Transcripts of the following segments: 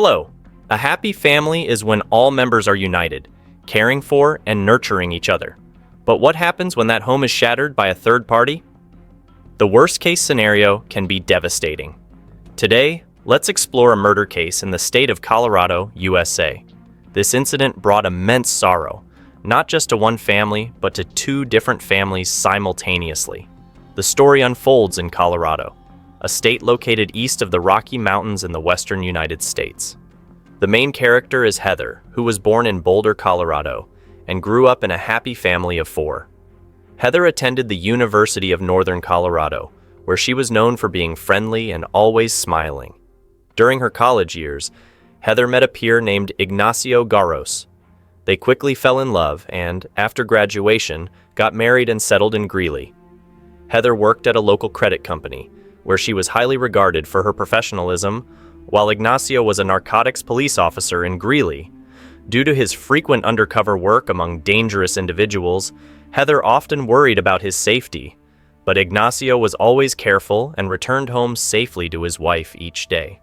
Hello. A happy family is when all members are united, caring for and nurturing each other. But what happens when that home is shattered by a third party? The worst-case scenario can be devastating. Today, let's explore a murder case in the state of Colorado, USA. This incident brought immense sorrow, not just to one family, but to two different families simultaneously. The story unfolds in Colorado, a state located east of the Rocky Mountains in the western United States. The main character is Heather, who was born in Boulder, Colorado, and grew up in a happy family of four. Heather attended the University of Northern Colorado, where she was known for being friendly and always smiling. During her college years, Heather met a peer named Ignacio Garros. They quickly fell in love and, after graduation, got married and settled in Greeley. Heather worked at a local credit company, where she was highly regarded for her professionalism, while Ignacio was a narcotics police officer in Greeley. Due to his frequent undercover work among dangerous individuals, Heather often worried about his safety, but Ignacio was always careful and returned home safely to his wife each day.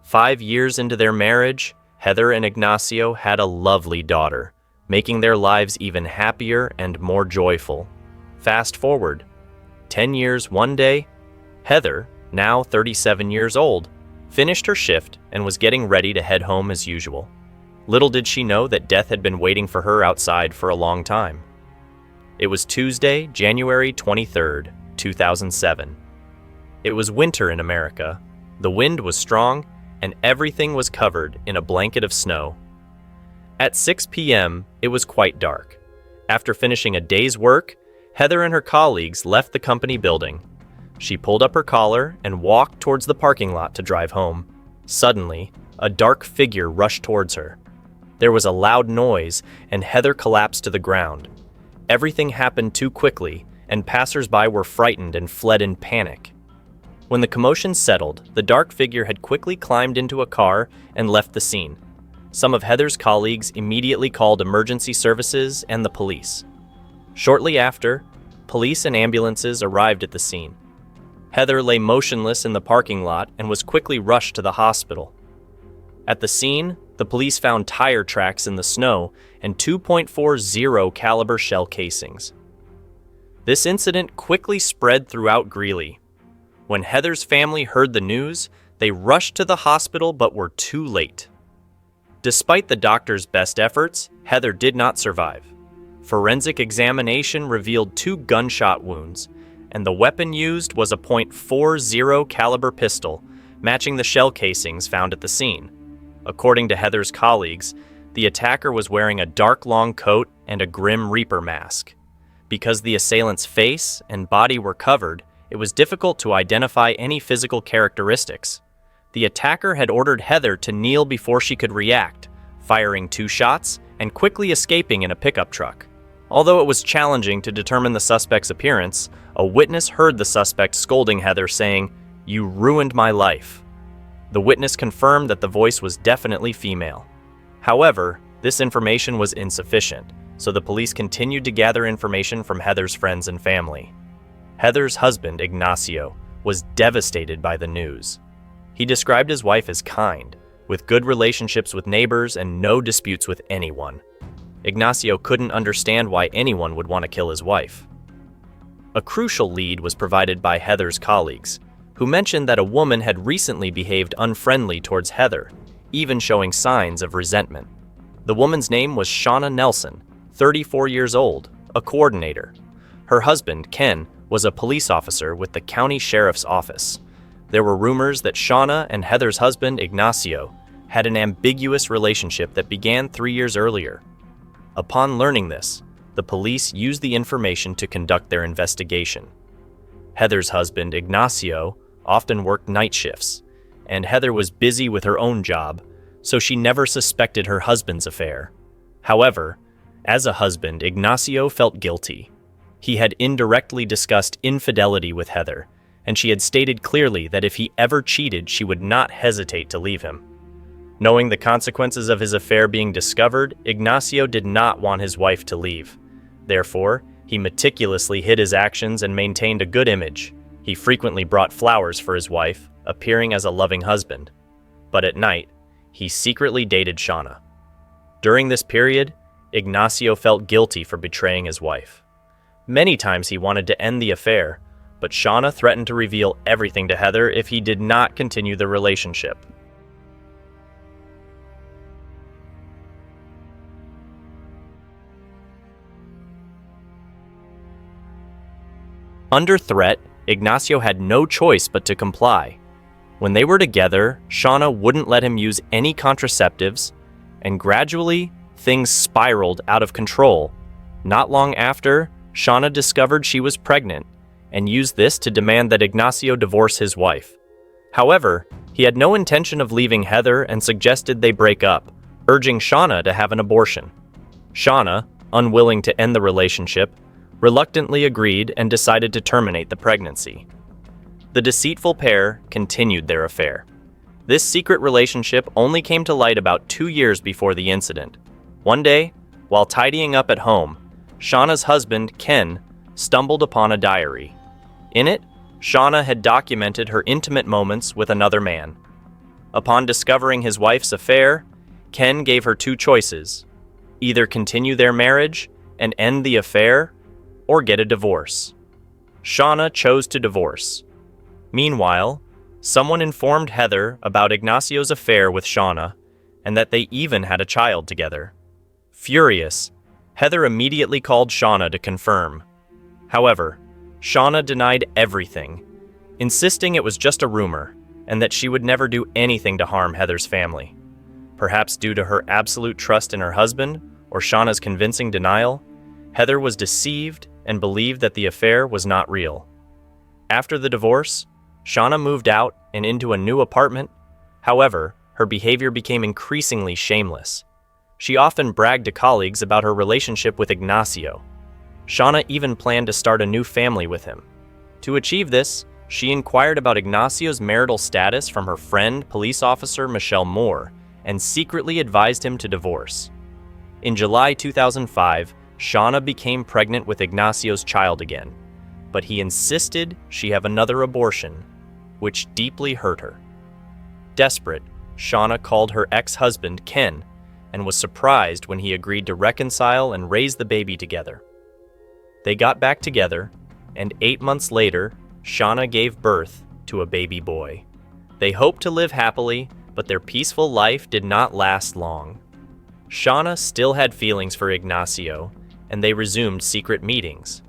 5 years into their marriage, Heather and Ignacio had a lovely daughter, making their lives even happier and more joyful. Fast forward 10 years one day, Heather, now 37 years old, finished her shift and was getting ready to head home as usual. Little did she know that death had been waiting for her outside for a long time. It was Tuesday, January 23rd, 2007. It was winter in America. The wind was strong, and everything was covered in a blanket of snow. At 6 p.m., it was quite dark. After finishing a day's work, Heather and her colleagues left the company building. She pulled up her collar and walked towards the parking lot to drive home. Suddenly, a dark figure rushed towards her. There was a loud noise, and Heather collapsed to the ground. Everything happened too quickly, and passers-by were frightened and fled in panic. When the commotion settled, the dark figure had quickly climbed into a car and left the scene. Some of Heather's colleagues immediately called emergency services and the police. Shortly after, police and ambulances arrived at the scene. Heather lay motionless in the parking lot and was quickly rushed to the hospital. At the scene, the police found tire tracks in the snow and 2.40 caliber shell casings. This incident quickly spread throughout Greeley. When Heather's family heard the news, they rushed to the hospital but were too late. Despite the doctor's best efforts, Heather did not survive. Forensic examination revealed 2 gunshot wounds, and the weapon used was a .40 caliber pistol, matching the shell casings found at the scene. According to Heather's colleagues, the attacker was wearing a dark long coat and a Grim Reaper mask. Because the assailant's face and body were covered, it was difficult to identify any physical characteristics. The attacker had ordered Heather to kneel before she could react, firing 2 shots and quickly escaping in a pickup truck. Although it was challenging to determine the suspect's appearance, a witness heard the suspect scolding Heather, saying, "You ruined my life." The witness confirmed that the voice was definitely female. However, this information was insufficient, so the police continued to gather information from Heather's friends and family. Heather's husband, Ignacio, was devastated by the news. He described his wife as kind, with good relationships with neighbors and no disputes with anyone. Ignacio couldn't understand why anyone would want to kill his wife. A crucial lead was provided by Heather's colleagues, who mentioned that a woman had recently behaved unfriendly towards Heather, even showing signs of resentment. The woman's name was Shauna Nelson, 34 years old, a coordinator. Her husband, Ken, was a police officer with the county sheriff's office. There were rumors that Shauna and Heather's husband, Ignacio, had an ambiguous relationship that began 3 years earlier. Upon learning this, the police used the information to conduct their investigation. Heather's husband, Ignacio, often worked night shifts, and Heather was busy with her own job, so she never suspected her husband's affair. However, as a husband, Ignacio felt guilty. He had indirectly discussed infidelity with Heather, and she had stated clearly that if he ever cheated, she would not hesitate to leave him. Knowing the consequences of his affair being discovered, Ignacio did not want his wife to leave. Therefore, he meticulously hid his actions and maintained a good image. He frequently brought flowers for his wife, appearing as a loving husband. But at night, he secretly dated Shauna. During this period, Ignacio felt guilty for betraying his wife. Many times he wanted to end the affair, but Shauna threatened to reveal everything to Heather if he did not continue the relationship. Under threat, Ignacio had no choice but to comply. When they were together, Shauna wouldn't let him use any contraceptives, and gradually, things spiraled out of control. Not long after, Shauna discovered she was pregnant and used this to demand that Ignacio divorce his wife. However, he had no intention of leaving Heather and suggested they break up, urging Shauna to have an abortion. Shauna, unwilling to end the relationship, reluctantly agreed and decided to terminate the pregnancy. The deceitful pair continued their affair. This secret relationship only came to light about 2 years before the incident. One day, while tidying up at home, Shauna's husband, Ken, stumbled upon a diary. In it, Shauna had documented her intimate moments with another man. Upon discovering his wife's affair, Ken gave her 2 choices: either continue their marriage and end the affair, or get a divorce. Shauna chose to divorce. Meanwhile, someone informed Heather about Ignacio's affair with Shauna and that they even had a child together. Furious, Heather immediately called Shauna to confirm. However, Shauna denied everything, insisting it was just a rumor and that she would never do anything to harm Heather's family. Perhaps due to her absolute trust in her husband or Shauna's convincing denial, Heather was deceived and believed that the affair was not real. After the divorce, Shauna moved out and into a new apartment. However, her behavior became increasingly shameless. She often bragged to colleagues about her relationship with Ignacio. Shauna even planned to start a new family with him. To achieve this, she inquired about Ignacio's marital status from her friend, police officer Michelle Moore, and secretly advised him to divorce. In July 2005, Shauna became pregnant with Ignacio's child again, but he insisted she have another abortion, which deeply hurt her. Desperate, Shauna called her ex-husband, Ken, and was surprised when he agreed to reconcile and raise the baby together. They got back together, and 8 months later, Shauna gave birth to a baby boy. They hoped to live happily, but their peaceful life did not last long. Shauna still had feelings for Ignacio, and they resumed secret meetings.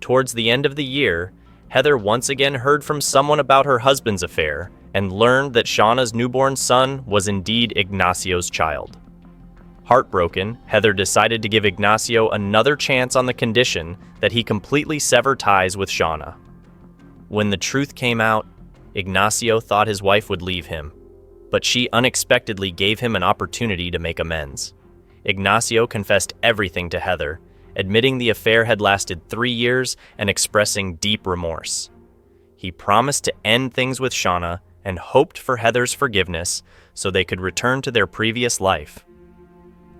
Towards the end of the year, Heather once again heard from someone about her husband's affair and learned that Shauna's newborn son was indeed Ignacio's child. Heartbroken, Heather decided to give Ignacio another chance on the condition that he completely sever ties with Shauna. When the truth came out, Ignacio thought his wife would leave him, but she unexpectedly gave him an opportunity to make amends. Ignacio confessed everything to Heather, admitting the affair had lasted 3 years and expressing deep remorse. He promised to end things with Shauna and hoped for Heather's forgiveness so they could return to their previous life.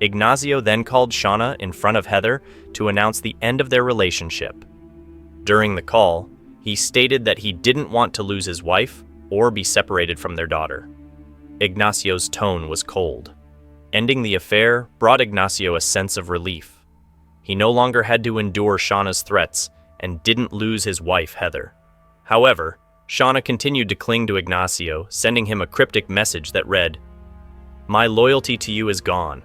Ignacio then called Shauna in front of Heather to announce the end of their relationship. During the call, he stated that he didn't want to lose his wife or be separated from their daughter. Ignacio's tone was cold. Ending the affair brought Ignacio a sense of relief. He no longer had to endure Shauna's threats and didn't lose his wife, Heather. However, Shauna continued to cling to Ignacio, sending him a cryptic message that read, "My loyalty to you is gone.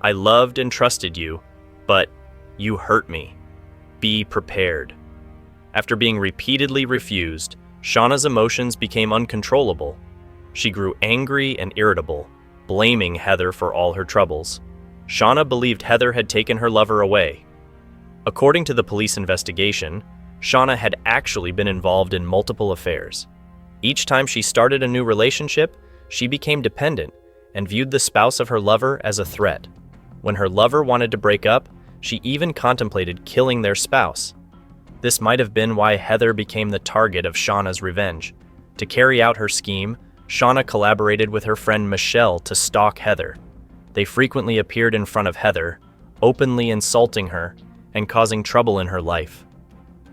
I loved and trusted you, but you hurt me. Be prepared." After being repeatedly refused, Shauna's emotions became uncontrollable. She grew angry and irritable, blaming Heather for all her troubles. Shauna believed Heather had taken her lover away. According to the police investigation, Shauna had actually been involved in multiple affairs. Each time she started a new relationship, she became dependent and viewed the spouse of her lover as a threat. When her lover wanted to break up, she even contemplated killing their spouse. This might have been why Heather became the target of Shauna's revenge. To carry out her scheme, Shauna collaborated with her friend Michelle to stalk Heather. They frequently appeared in front of Heather, openly insulting her and causing trouble in her life.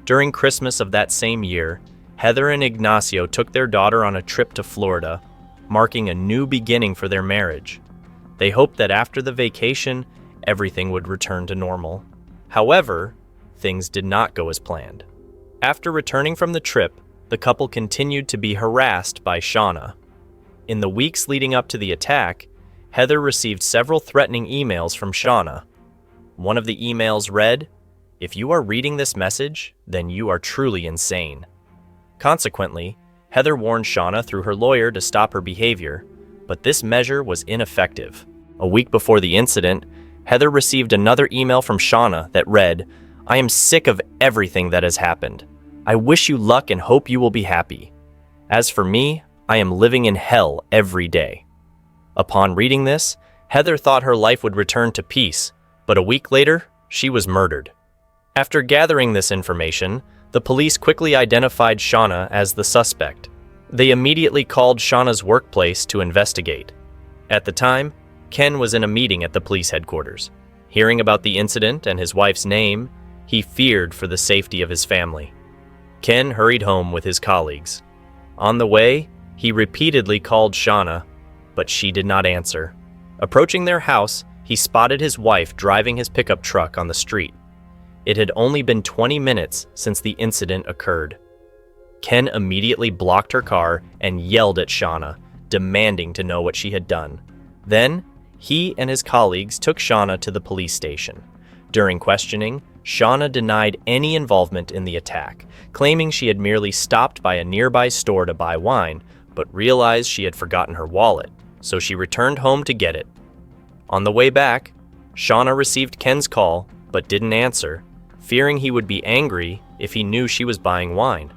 During Christmas of that same year, Heather and Ignacio took their daughter on a trip to Florida, marking a new beginning for their marriage. They hoped that after the vacation, everything would return to normal. However, things did not go as planned. After returning from the trip, the couple continued to be harassed by Shauna. In the weeks leading up to the attack, Heather received several threatening emails from Shauna. One of the emails read, "If you are reading this message, then you are truly insane." Consequently, Heather warned Shauna through her lawyer to stop her behavior, but this measure was ineffective. A week before the incident, Heather received another email from Shauna that read, "I am sick of everything that has happened. I wish you luck and hope you will be happy. As for me, I am living in hell every day." Upon reading this, Heather thought her life would return to peace, but a week later, she was murdered. After gathering this information, the police quickly identified Shauna as the suspect. They immediately called Shauna's workplace to investigate. At the time, Ken was in a meeting at the police headquarters. Hearing about the incident and his wife's name, he feared for the safety of his family. Ken hurried home with his colleagues. On the way, he repeatedly called Shauna, but she did not answer. Approaching their house, he spotted his wife driving his pickup truck on the street. It had only been 20 minutes since the incident occurred. Ken immediately blocked her car and yelled at Shauna, demanding to know what she had done. Then, he and his colleagues took Shauna to the police station. During questioning, Shauna denied any involvement in the attack, claiming she had merely stopped by a nearby store to buy wine, but realized she had forgotten her wallet, so she returned home to get it. On the way back, Shauna received Ken's call, but didn't answer, fearing he would be angry if he knew she was buying wine.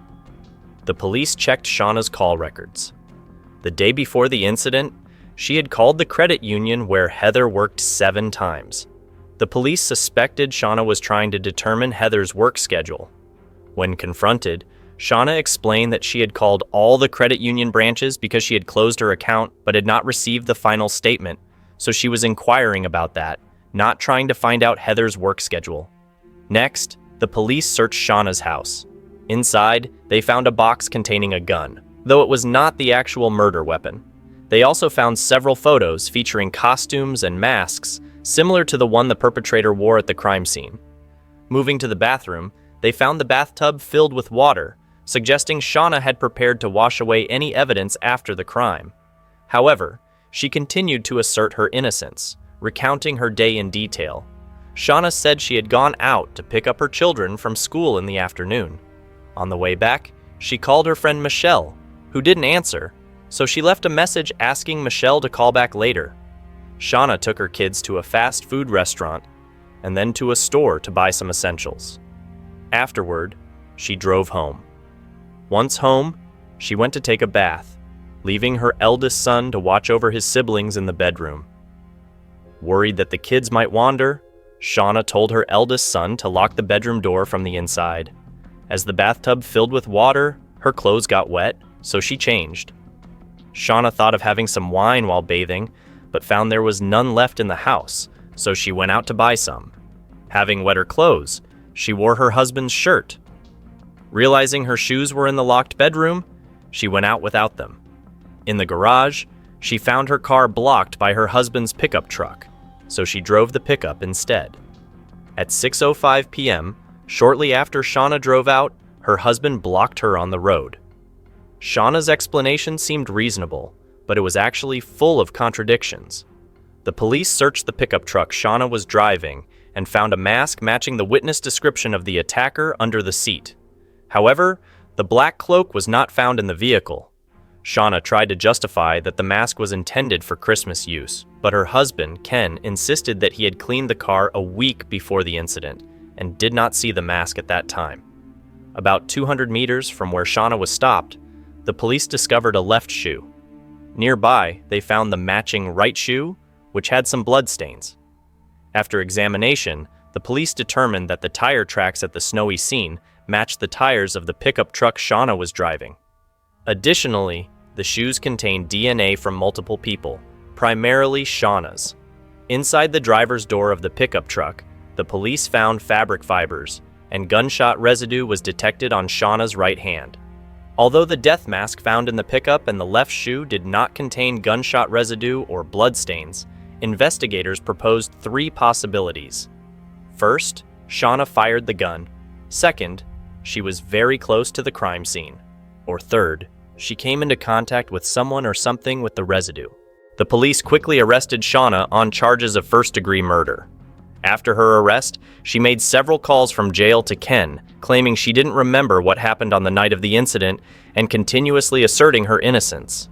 The police checked Shauna's call records. The day before the incident, she had called the credit union where Heather worked 7 times. The police suspected Shauna was trying to determine Heather's work schedule. When confronted, Shauna explained that she had called all the credit union branches because she had closed her account but had not received the final statement, so she was inquiring about that, not trying to find out Heather's work schedule. Next, the police searched Shauna's house. Inside, they found a box containing a gun, though it was not the actual murder weapon. They also found several photos featuring costumes and masks similar to the one the perpetrator wore at the crime scene. Moving to the bathroom, they found the bathtub filled with water, suggesting Shauna had prepared to wash away any evidence after the crime. However, she continued to assert her innocence, recounting her day in detail. Shauna said she had gone out to pick up her children from school in the afternoon. On the way back, she called her friend Michelle, who didn't answer, so she left a message asking Michelle to call back later. Shauna took her kids to a fast food restaurant and then to a store to buy some essentials. Afterward, she drove home. Once home, she went to take a bath, leaving her eldest son to watch over his siblings in the bedroom. Worried that the kids might wander, Shauna told her eldest son to lock the bedroom door from the inside. As the bathtub filled with water, her clothes got wet, so she changed. Shauna thought of having some wine while bathing, but found there was none left in the house, so she went out to buy some. Having wet her clothes, she wore her husband's shirt. Realizing her shoes were in the locked bedroom, she went out without them. In the garage, she found her car blocked by her husband's pickup truck, so she drove the pickup instead. At 6:05 p.m., shortly after Shauna drove out, her husband blocked her on the road. Shauna's explanation seemed reasonable, but it was actually full of contradictions. The police searched the pickup truck Shauna was driving and found a mask matching the witness description of the attacker under the seat. However, the black cloak was not found in the vehicle. Shauna tried to justify that the mask was intended for Christmas use, but her husband, Ken, insisted that he had cleaned the car a week before the incident and did not see the mask at that time. About 200 meters from where Shauna was stopped, the police discovered a left shoe. Nearby, they found the matching right shoe, which had some bloodstains. After examination, the police determined that the tire tracks at the snowy scene matched the tires of the pickup truck Shauna was driving. Additionally, the shoes contained DNA from multiple people, primarily Shauna's. Inside the driver's door of the pickup truck, the police found fabric fibers, and gunshot residue was detected on Shauna's right hand. Although the death mask found in the pickup and the left shoe did not contain gunshot residue or bloodstains, investigators proposed three possibilities. First, Shauna fired the gun. Second, she was very close to the crime scene. Or third, she came into contact with someone or something with the residue. The police quickly arrested Shauna on charges of first-degree murder. After her arrest, she made several calls from jail to Ken, claiming she didn't remember what happened on the night of the incident and continuously asserting her innocence.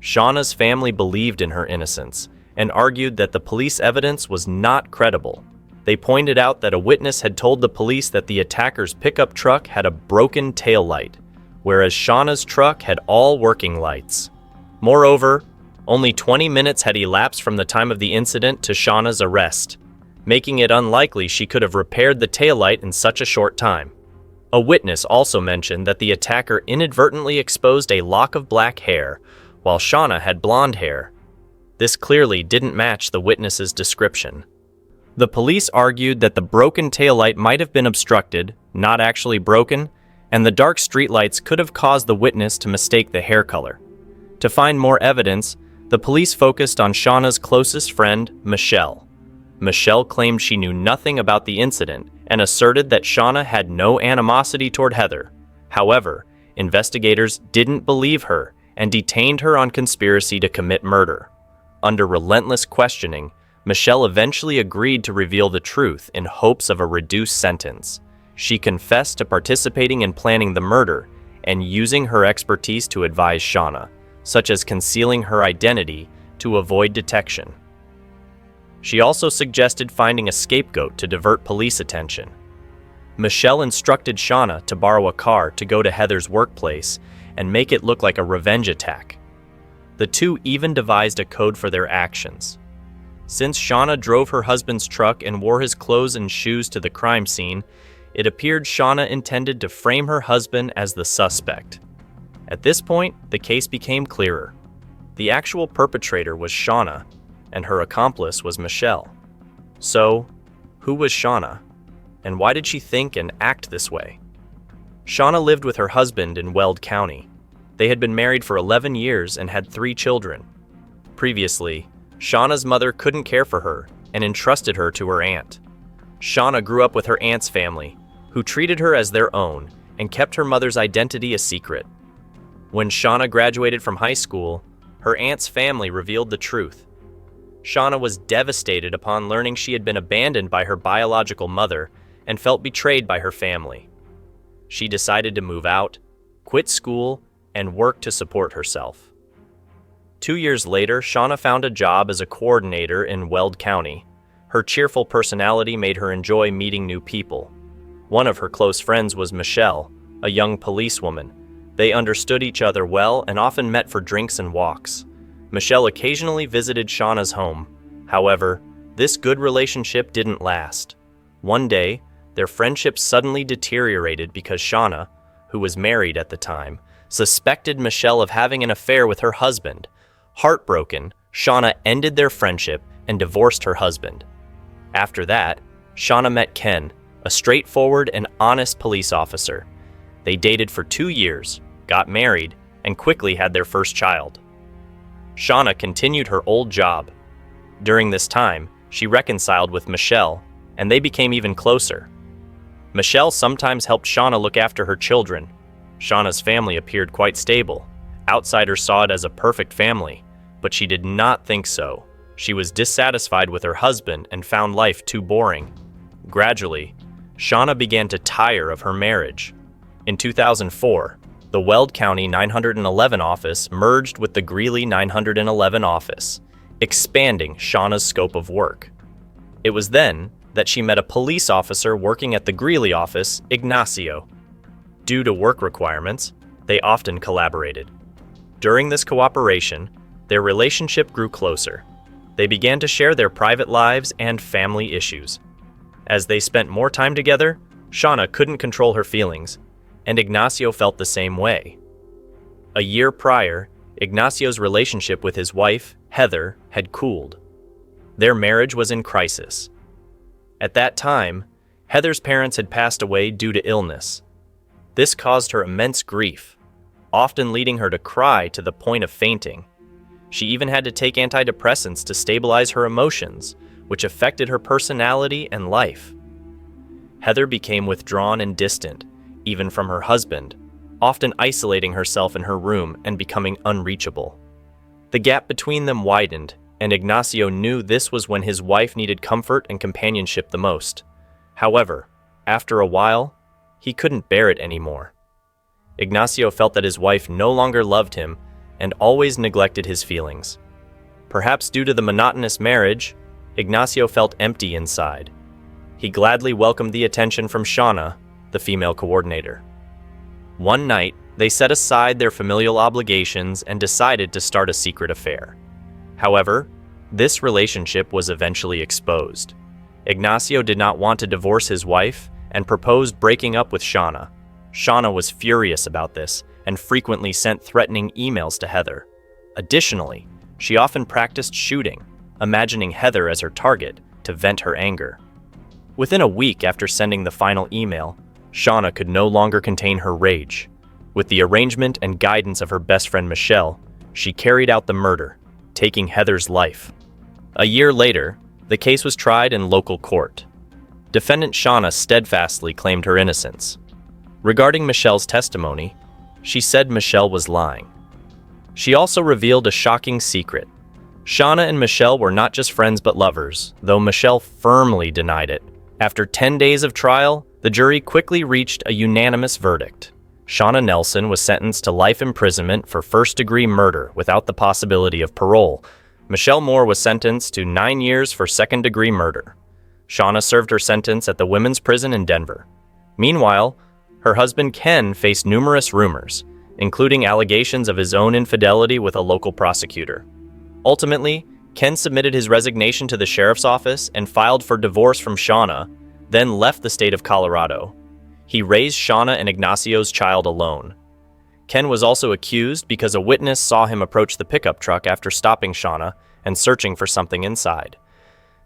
Shauna's family believed in her innocence and argued that the police evidence was not credible. They pointed out that a witness had told the police that the attacker's pickup truck had a broken taillight, whereas Shauna's truck had all working lights. Moreover, only 20 minutes had elapsed from the time of the incident to Shauna's arrest, making it unlikely she could have repaired the taillight in such a short time. A witness also mentioned that the attacker inadvertently exposed a lock of black hair, while Shauna had blonde hair. This clearly didn't match the witness's description. The police argued that the broken taillight might have been obstructed, not actually broken, and the dark streetlights could have caused the witness to mistake the hair color. To find more evidence, the police focused on Shauna's closest friend, Michelle. Michelle claimed she knew nothing about the incident and asserted that Shauna had no animosity toward Heather. However, investigators didn't believe her and detained her on conspiracy to commit murder. Under relentless questioning, Michelle eventually agreed to reveal the truth in hopes of a reduced sentence. She confessed to participating in planning the murder and using her expertise to advise Shauna, such as concealing her identity to avoid detection. She also suggested finding a scapegoat to divert police attention. Michelle instructed Shauna to borrow a car to go to Heather's workplace and make it look like a revenge attack. The two even devised a code for their actions. Since Shauna drove her husband's truck and wore his clothes and shoes to the crime scene, it appeared Shauna intended to frame her husband as the suspect. At this point, the case became clearer. The actual perpetrator was Shauna, and her accomplice was Michelle. So, who was Shauna? And why did she think and act this way? Shauna lived with her husband in Weld County. They had been married for 11 years and had 3 children. Previously, Shauna's mother couldn't care for her and entrusted her to her aunt. Shauna grew up with her aunt's family, who treated her as their own and kept her mother's identity a secret. When Shauna graduated from high school, her aunt's family revealed the truth. Shauna was devastated upon learning she had been abandoned by her biological mother and felt betrayed by her family. She decided to move out, quit school, and work to support herself. 2 years later, Shauna found a job as a coordinator in Weld County. Her cheerful personality made her enjoy meeting new people. One of her close friends was Michelle, a young policewoman. They understood each other well and often met for drinks and walks. Michelle occasionally visited Shauna's home. However, this good relationship didn't last. One day, their friendship suddenly deteriorated because Shauna, who was married at the time, suspected Michelle of having an affair with her husband. Heartbroken, Shauna ended their friendship and divorced her husband. After that, Shauna met Ken, a straightforward and honest police officer. They dated for 2 years, got married, and quickly had their first child. Shauna continued her old job. During this time, she reconciled with Michelle, and they became even closer. Michelle sometimes helped Shauna look after her children. Shauna's family appeared quite stable. Outsiders saw it as a perfect family, but she did not think so. She was dissatisfied with her husband and found life too boring. Gradually, Shauna began to tire of her marriage. In 2004, the Weld County 911 office merged with the Greeley 911 office, expanding Shauna's scope of work. It was then that she met a police officer working at the Greeley office, Ignacio. Due to work requirements, they often collaborated. During this cooperation, their relationship grew closer. They began to share their private lives and family issues. As they spent more time together, Shauna couldn't control her feelings, and Ignacio felt the same way. A year prior, Ignacio's relationship with his wife, Heather, had cooled. Their marriage was in crisis. At that time, Heather's parents had passed away due to illness. This caused her immense grief, often leading her to cry to the point of fainting. She even had to take antidepressants to stabilize her emotions, which affected her personality and life. Heather became withdrawn and distant, even from her husband, often isolating herself in her room and becoming unreachable. The gap between them widened, and Ignacio knew this was when his wife needed comfort and companionship the most. However, after a while, he couldn't bear it anymore. Ignacio felt that his wife no longer loved him and always neglected his feelings. Perhaps due to the monotonous marriage, Ignacio felt empty inside. He gladly welcomed the attention from Shauna, the female coordinator. One night, they set aside their familial obligations and decided to start a secret affair. However, this relationship was eventually exposed. Ignacio did not want to divorce his wife and proposed breaking up with Shauna. Shauna was furious about this and frequently sent threatening emails to Heather. Additionally, she often practiced shooting, imagining Heather as her target to vent her anger. Within a week after sending the final email, Shauna could no longer contain her rage. With the arrangement and guidance of her best friend Michelle, she carried out the murder, taking Heather's life. A year later, the case was tried in local court. Defendant Shauna steadfastly claimed her innocence. Regarding Michelle's testimony, she said Michelle was lying. She also revealed a shocking secret. Shauna and Michelle were not just friends but lovers, though Michelle firmly denied it. After 10 days of trial, the jury quickly reached a unanimous verdict. Shauna Nelson was sentenced to life imprisonment for first-degree murder without the possibility of parole. Michelle Moore was sentenced to 9 years for second-degree murder. Shauna served her sentence at the women's prison in Denver. Meanwhile, her husband Ken faced numerous rumors, including allegations of his own infidelity with a local prosecutor. Ultimately, Ken submitted his resignation to the sheriff's office and filed for divorce from Shauna, then left the state of Colorado. He raised Shauna and Ignacio's child alone. Ken was also accused because a witness saw him approach the pickup truck after stopping Shauna and searching for something inside.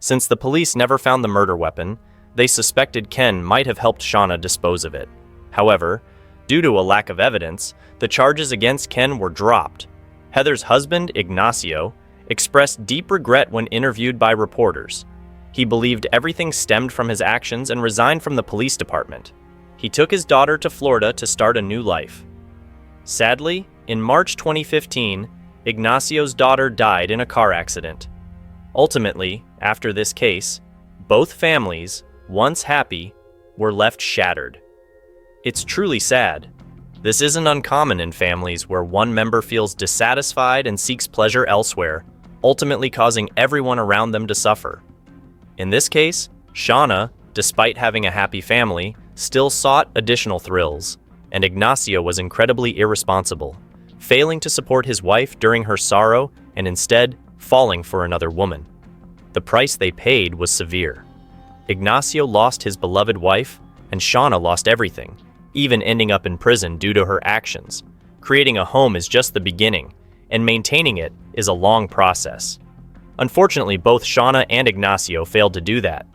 Since the police never found the murder weapon, they suspected Ken might have helped Shauna dispose of it. However, due to a lack of evidence, the charges against Ken were dropped. Heather's husband, Ignacio, expressed deep regret when interviewed by reporters. He believed everything stemmed from his actions and resigned from the police department. He took his daughter to Florida to start a new life. Sadly, in March 2015, Ignacio's daughter died in a car accident. Ultimately, after this case, both families, once happy, were left shattered. It's truly sad. This isn't uncommon in families where one member feels dissatisfied and seeks pleasure elsewhere, ultimately causing everyone around them to suffer. In this case, Shauna, despite having a happy family, still sought additional thrills, and Ignacio was incredibly irresponsible, failing to support his wife during her sorrow and instead falling for another woman. The price they paid was severe. Ignacio lost his beloved wife, and Shauna lost everything, even ending up in prison due to her actions. Creating a home is just the beginning, and maintaining it is a long process. Unfortunately, both Shauna and Ignacio failed to do that,